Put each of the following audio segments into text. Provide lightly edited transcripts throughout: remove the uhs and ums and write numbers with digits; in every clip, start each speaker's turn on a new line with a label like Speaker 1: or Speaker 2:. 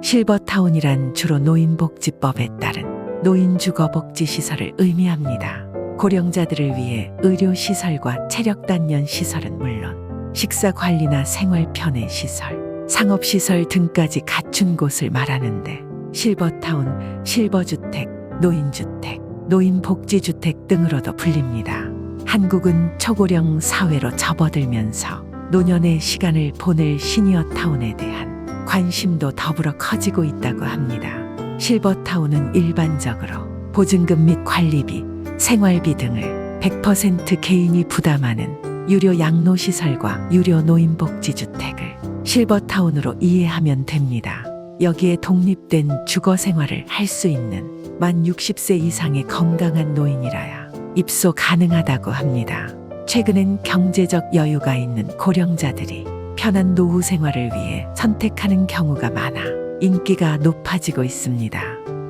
Speaker 1: 실버타운이란 주로 노인복지법에 따른 노인주거복지시설을 의미합니다. 고령자들을 위해 의료시설과 체력단련 시설은 물론 식사관리나 생활편의 시설, 상업시설 등까지 갖춘 곳을 말하는데 실버타운, 실버주택, 노인주택, 노인복지주택 등으로도 불립니다. 한국은 초고령 사회로 접어들면서 노년의 시간을 보낼 시니어타운에 대한 관심도 더불어 커지고 있다고 합니다. 실버타운은 일반적으로 보증금 및 관리비, 생활비 등을 100% 개인이 부담하는 유료 양로시설과 유료 노인복지주택을 실버타운으로 이해하면 됩니다. 여기에 독립된 주거생활을 할 수 있는 만 60세 이상의 건강한 노인이라야 입소 가능하다고 합니다. 최근엔 경제적 여유가 있는 고령자들이 편한 노후 생활을 위해 선택하는 경우가 많아 인기가 높아지고 있습니다.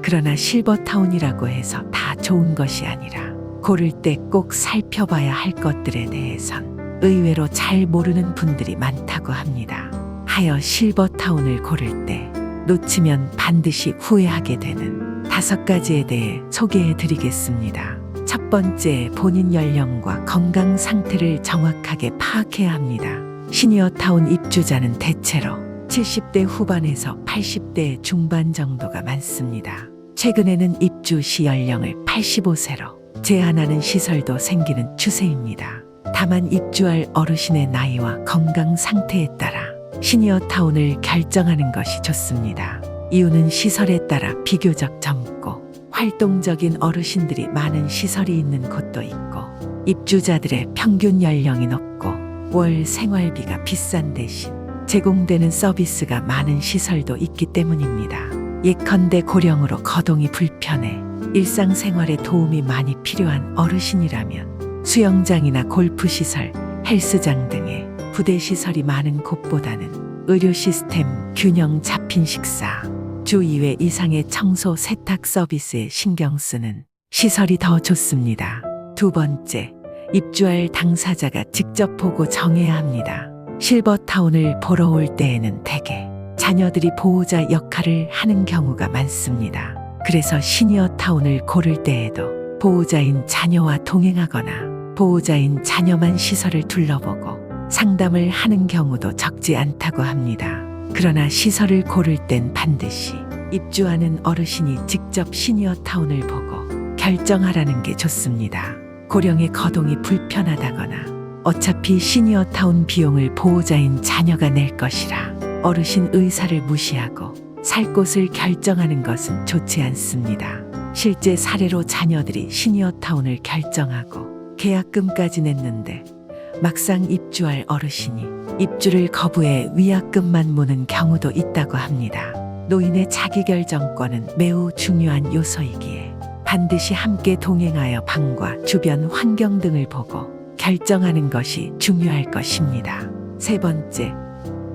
Speaker 1: 그러나 실버타운이라고 해서 다 좋은 것이 아니라 고를 때 꼭 살펴봐야 할 것들에 대해선 의외로 잘 모르는 분들이 많다고 합니다. 하여 실버타운을 고를 때 놓치면 반드시 후회하게 되는 5가지에 대해 소개해 드리겠습니다. 첫 번째, 본인 연령과 건강 상태를 정확하게 파악해야 합니다. 시니어타운 입주자는 대체로 70대 후반에서 80대 중반 정도가 많습니다. 최근에는 입주 시 연령을 85세로 제한하는 시설도 생기는 추세입니다. 다만 입주할 어르신의 나이와 건강 상태에 따라 시니어타운을 결정하는 것이 좋습니다. 이유는 시설에 따라 비교적 젊고 활동적인 어르신들이 많은 시설이 있는 곳도 있고 입주자들의 평균 연령이 높고 월 생활비가 비싼 대신 제공되는 서비스가 많은 시설도 있기 때문입니다. 예컨대 고령으로 거동이 불편해 일상생활에 도움이 많이 필요한 어르신이라면 수영장이나 골프시설, 헬스장 등의 부대시설이 많은 곳보다는 의료 시스템, 균형 잡힌 식사, 주 2회 이상의 청소 세탁 서비스에 신경 쓰는 시설이 더 좋습니다. 두 번째, 입주할 당사자가 직접 보고 정해야 합니다. 실버타운을 보러 올 때에는 대개 자녀들이 보호자 역할을 하는 경우가 많습니다. 그래서 시니어타운을 고를 때에도 보호자인 자녀와 동행하거나 보호자인 자녀만 시설을 둘러보고 상담을 하는 경우도 적지 않다고 합니다. 그러나 시설을 고를 땐 반드시 입주하는 어르신이 직접 시니어타운을 보고 결정하라는 게 좋습니다. 고령의 거동이 불편하다거나 어차피 시니어타운 비용을 보호자인 자녀가 낼 것이라 어르신 의사를 무시하고 살 곳을 결정하는 것은 좋지 않습니다. 실제 사례로 자녀들이 시니어타운을 결정하고 계약금까지 냈는데 막상 입주할 어르신이 입주를 거부해 위약금만 무는 경우도 있다고 합니다. 노인의 자기결정권은 매우 중요한 요소이기에 반드시 함께 동행하여 방과 주변 환경 등을 보고 결정하는 것이 중요할 것입니다. 세 번째,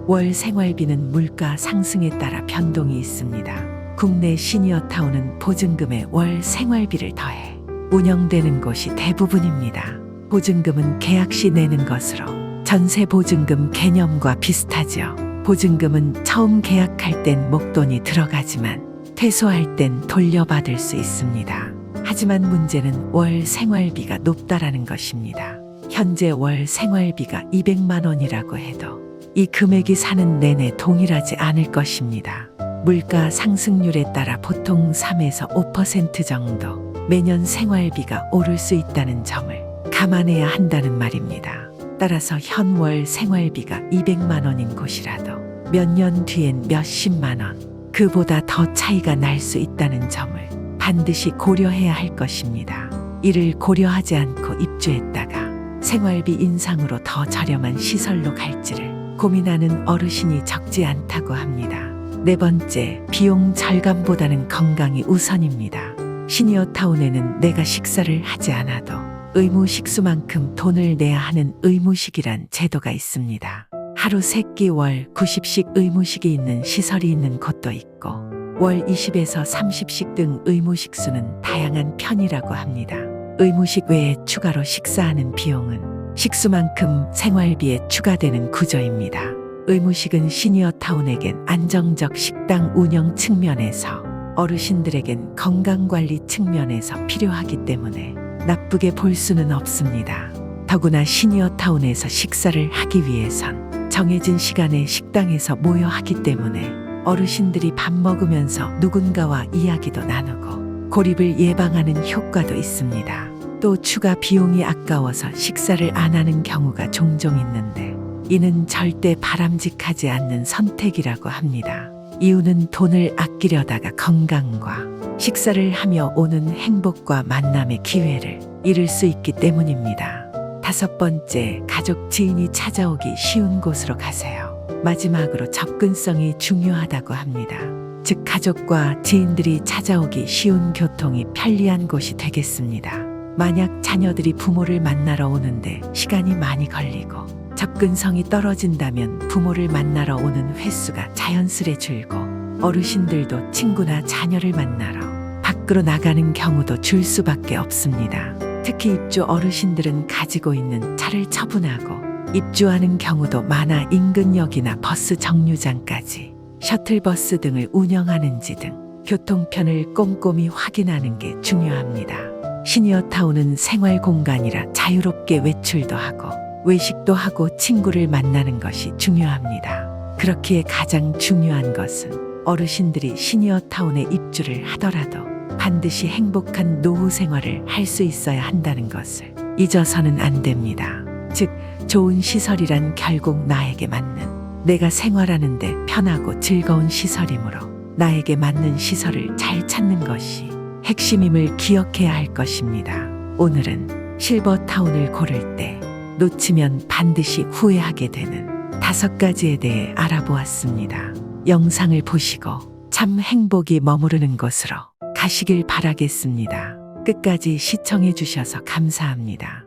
Speaker 1: 월 생활비는 물가 상승에 따라 변동이 있습니다. 국내 시니어타운은 보증금에 월 생활비를 더해 운영되는 곳이 대부분입니다. 보증금은 계약 시 내는 것으로 전세 보증금 개념과 비슷하죠. 보증금은 처음 계약할 땐 목돈이 들어가지만 퇴소할 땐 돌려받을 수 있습니다. 하지만 문제는 월 생활비가 높다라는 것입니다. 현재 월 생활비가 200만 원이라고 해도 이 금액이 사는 내내 동일하지 않을 것입니다. 물가 상승률에 따라 보통 3에서 5% 정도 매년 생활비가 오를 수 있다는 점을 감안해야 한다는 말입니다. 따라서 현 월 생활비가 200만 원인 곳이라도 몇 년 뒤엔 몇십만 원, 그보다 더 차이가 날 수 있다는 점을 반드시 고려해야 할 것입니다. 이를 고려하지 않고 입주했다가 생활비 인상으로 더 저렴한 시설로 갈지를 고민하는 어르신이 적지 않다고 합니다. 네 번째, 비용 절감보다는 건강이 우선입니다. 시니어타운에는 내가 식사를 하지 않아도 의무 식수만큼 돈을 내야 하는 의무식이란 제도가 있습니다. 하루 3끼 월 90식 의무식이 있는 시설이 있는 곳도 있고 월 20에서 30식 등 의무식수는 다양한 편이라고 합니다. 의무식 외에 추가로 식사하는 비용은 식수만큼 생활비에 추가되는 구조입니다. 의무식은 시니어타운에겐 안정적 식당 운영 측면에서, 어르신들에겐 건강관리 측면에서 필요하기 때문에 나쁘게 볼 수는 없습니다. 더구나 시니어타운에서 식사를 하기 위해선 정해진 시간에 식당에서 모여 하기 때문에 어르신들이 밥 먹으면서 누군가와 이야기도 나누고 고립을 예방하는 효과도 있습니다. 또 추가 비용이 아까워서 식사를 안 하는 경우가 종종 있는데 이는 절대 바람직하지 않는 선택이라고 합니다. 이유는 돈을 아끼려다가 건강과 식사를 하며 오는 행복과 만남의 기회를 잃을 수 있기 때문입니다. 5번째, 가족 지인이 찾아오기 쉬운 곳으로 가세요. 마지막으로 접근성이 중요하다고 합니다. 즉 가족과 지인들이 찾아오기 쉬운 교통이 편리한 곳이 되겠습니다. 만약 자녀들이 부모를 만나러 오는데 시간이 많이 걸리고 접근성이 떨어진다면 부모를 만나러 오는 횟수가 자연스레 줄고 어르신들도 친구나 자녀를 만나러 밖으로 나가는 경우도 줄 수밖에 없습니다. 특히 입주 어르신들은 가지고 있는 차를 처분하고 입주하는 경우도 많아 인근역이나 버스 정류장까지 셔틀버스 등을 운영하는지 등 교통편을 꼼꼼히 확인하는 게 중요합니다. 시니어타운은 생활 공간이라 자유롭게 외출도 하고 외식도 하고 친구를 만나는 것이 중요합니다. 그렇기에 가장 중요한 것은 어르신들이 시니어타운에 입주를 하더라도 반드시 행복한 노후 생활을 할 수 있어야 한다는 것을 잊어서는 안 됩니다. 즉, 좋은 시설이란 결국 나에게 맞는, 내가 생활하는데 편하고 즐거운 시설이므로 나에게 맞는 시설을 잘 찾는 것이 핵심임을 기억해야 할 것입니다. 오늘은 실버타운을 고를 때 놓치면 반드시 후회하게 되는 5가지에 대해 알아보았습니다. 영상을 보시고 참 행복이 머무르는 곳으로 가시길 바라겠습니다. 끝까지 시청해 주셔서 감사합니다.